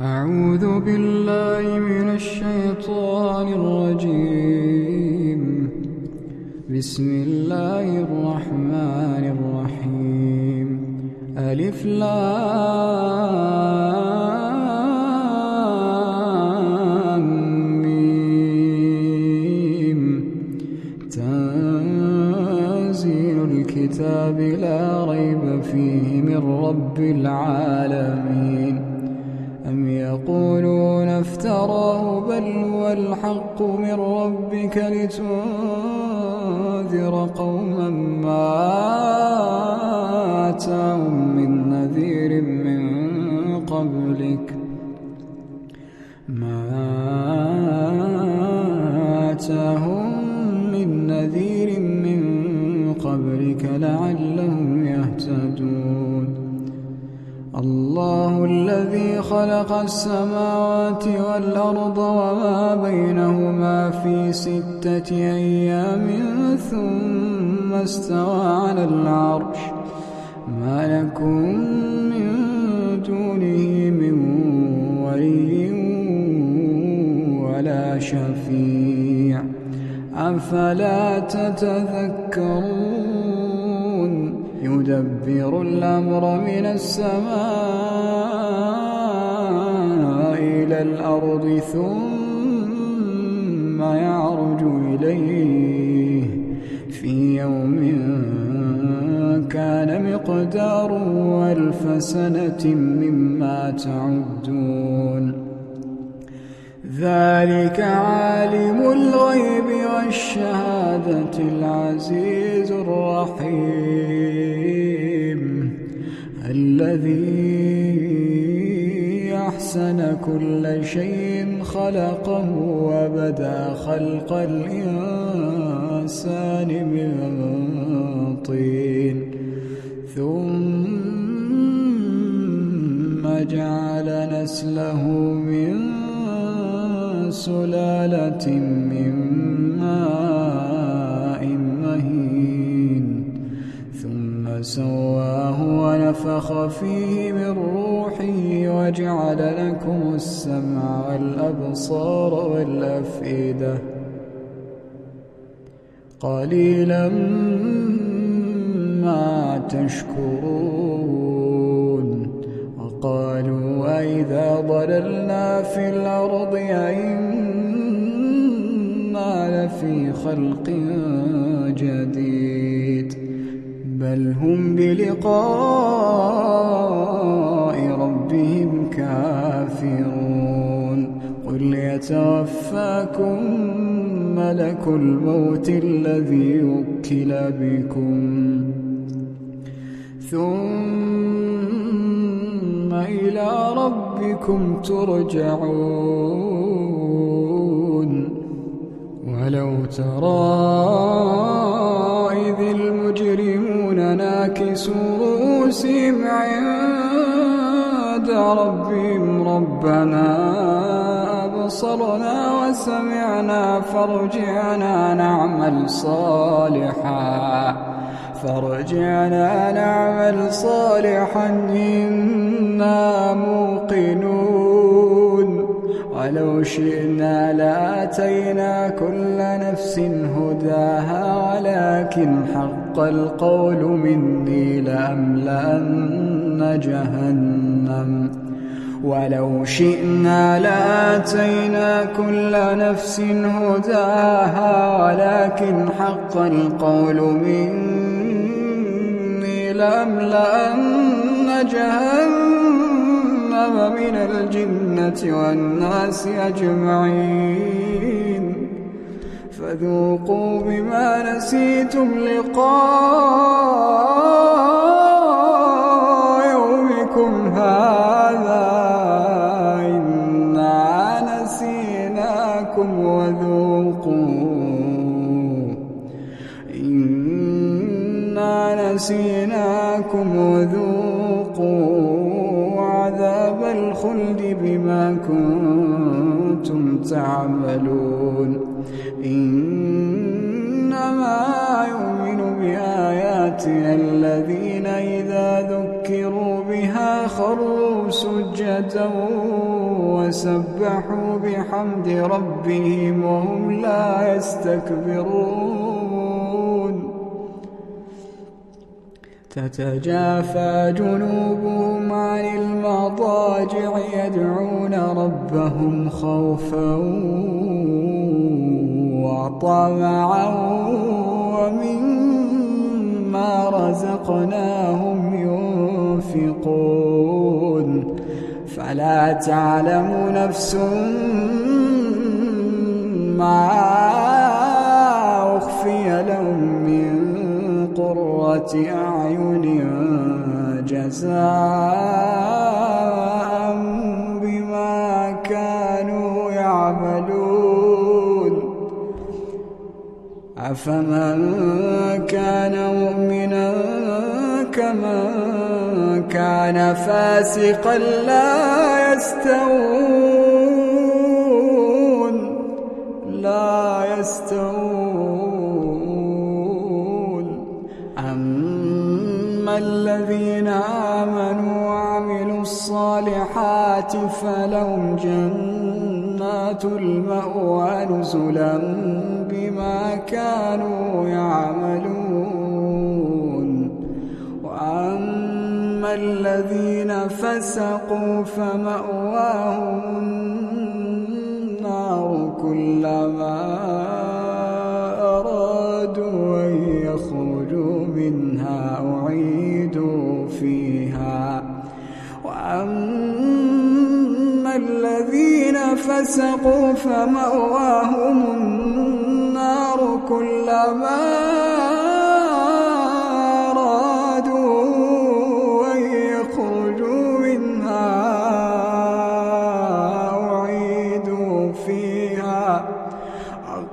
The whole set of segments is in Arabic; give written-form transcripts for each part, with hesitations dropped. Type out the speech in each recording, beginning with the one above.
أعوذ بالله من الشيطان الرجيم. بسم الله الرحمن الرحيم. ألف لام ميم. تنزيل الكتاب لا ريب فيه من رب العالمين. أم يقولون افتراه بل هو الحق من ربك لتنذر قوما ما آتاهم من نذير من قبلك لعلهم يهتدون. الله الذي خلق السماوات والأرض وما بينهما في 6 أيام ثم استوى على العرش. ما لكم من دونه من ولي ولا شفيع أفلا تتذكرون. يدبر الأمر من السماء إلى الأرض ثم يعرج إليه في يوم كان مقداره 1000 سنة مما تعدون. ذلك عالم الغيب والشهادة العزيز الرحيم الذي أحسن كل شيء خلقه وبدأ خلق الإنسان من طين ثم جعل نسله من سلالة من ماء مهين ثم سواه ونفخ فيه من روحه وجعل لكم السمع والأبصار والأفئدة قليلا ما تشكرون. وقالوا أئذا ضللنا في الأرض أئنا لفي خلق جديد بل هم بلقاء ربهم كافرون. قل يتوفاكم ملك الموت الذي وكل بكم ثم إلى ربكم ترجعون. ولو ترى إذ المجرمون ناكسوا رؤوسهم عند ربهم ربنا أبصرنا وسمعنا فارجعنا نعمل صالحا إنا موقنون. ولو شئنا لآتينا كل نفس هداها ولكن حق القول مني لأملأن جهنم. ولو شئنا لآتينا كل نفس هداها ولكن حق القول مني لأملأن جهنم من الجنة والناس أجمعين. فذوقوا بما نسيتم لقاء يومكم هذا إنا نسيناكم وذوقوا عذاب الخلد بما كنتم تعملون. إنما يؤمن بآياتنا الذين إذا ذكروا بها خروا سجدا وسبحوا بحمد ربهم وهم لا يستكبرون تتجافى جنوبهم عن المضاجع يدعون ربهم خوفا وطمعا ومما رزقناهم ينفقون فلا تعلم نفس ما أخفي لهم من قرة أعين جزاء بما كانوا يعملون أفمن كان مؤمنا كمن كان فاسقا لا يستوون أما الذين آمنوا وعملوا الصالحات فلهم جنات المأوى نزلا بما كانوا يعملون وأما الذين فسقوا فمأواهم النار كلما أرادوا أن يخرجوا منها أعيدوا فيها وأما الذين فسقوا فمأواهم النار كلما أرادوا أن يخرجوا منها أعيدوا فيها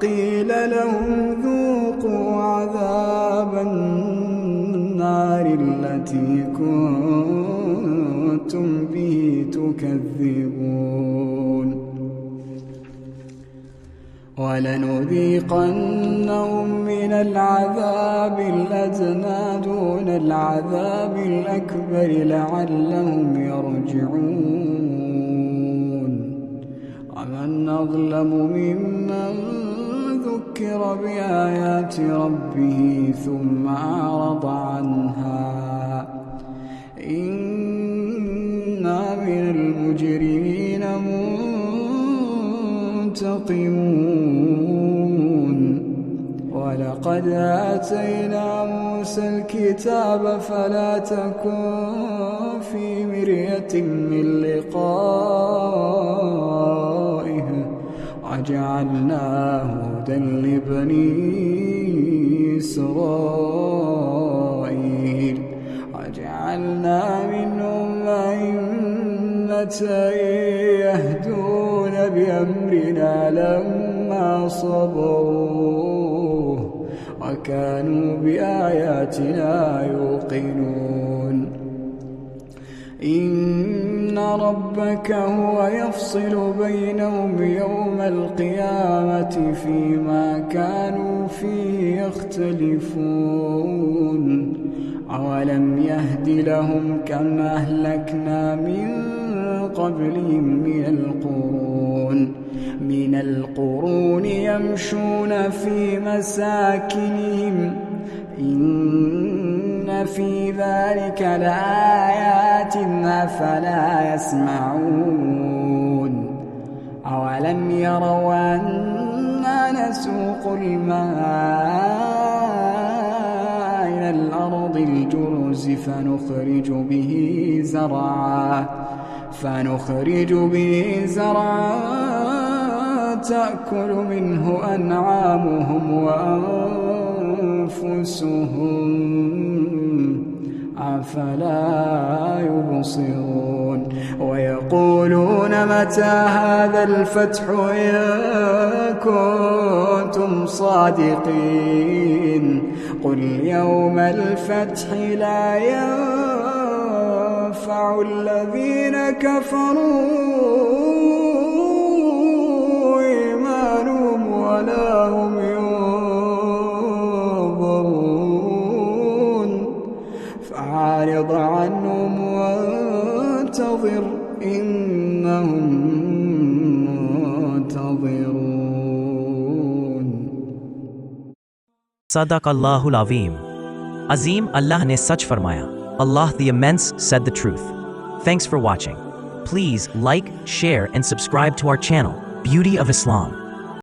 وقيل لهم ذوقوا عذاب النار التي كنتم به تكذبون ولنذيقنهم من العذاب الأدنى دون العذاب الأكبر لعلهم يرجعون ومن أظلم ممن ذكر بآيات ربه ثم أعرض عنها إنا من المجرمين منتقمون ولقد آتينا موسى الكتاب فلا تكن في مرية من لقائه وجعلناه هدى لبني إسرائيل وجعلنا منهم أئمة يهدون بأمرنا لما صبروا وكانوا بآياتنا يوقنون إن ربك هو يفصل بينهم يوم القيامة فيما كانوا فيه يختلفون أولم يهد لهم كم أهلكنا من قبلهم من القرون يمشون في مساكنهم إن في ذلك لآيات أفلا يسمعون أولم يروا أنا نسوق الماء إلى الأرض الجرز فنخرج به زرعا تأكل منه أنعامهم وأنفسهم أفلا يبصرون ويقولون متى هذا الفتح إن كنتم صادقين قل يوم الفتح لا ينفع الذين كفروا إيمانهم ولا هم ينظرون فأعرض عنهم وانتظر إنهم منتظرون. Sadaq Allahul Azim. Azim, Allah ne sach farmaya. Allah the Immense said the truth. Thanks for watching. Please like, share and subscribe to our channel, Beauty of Islam.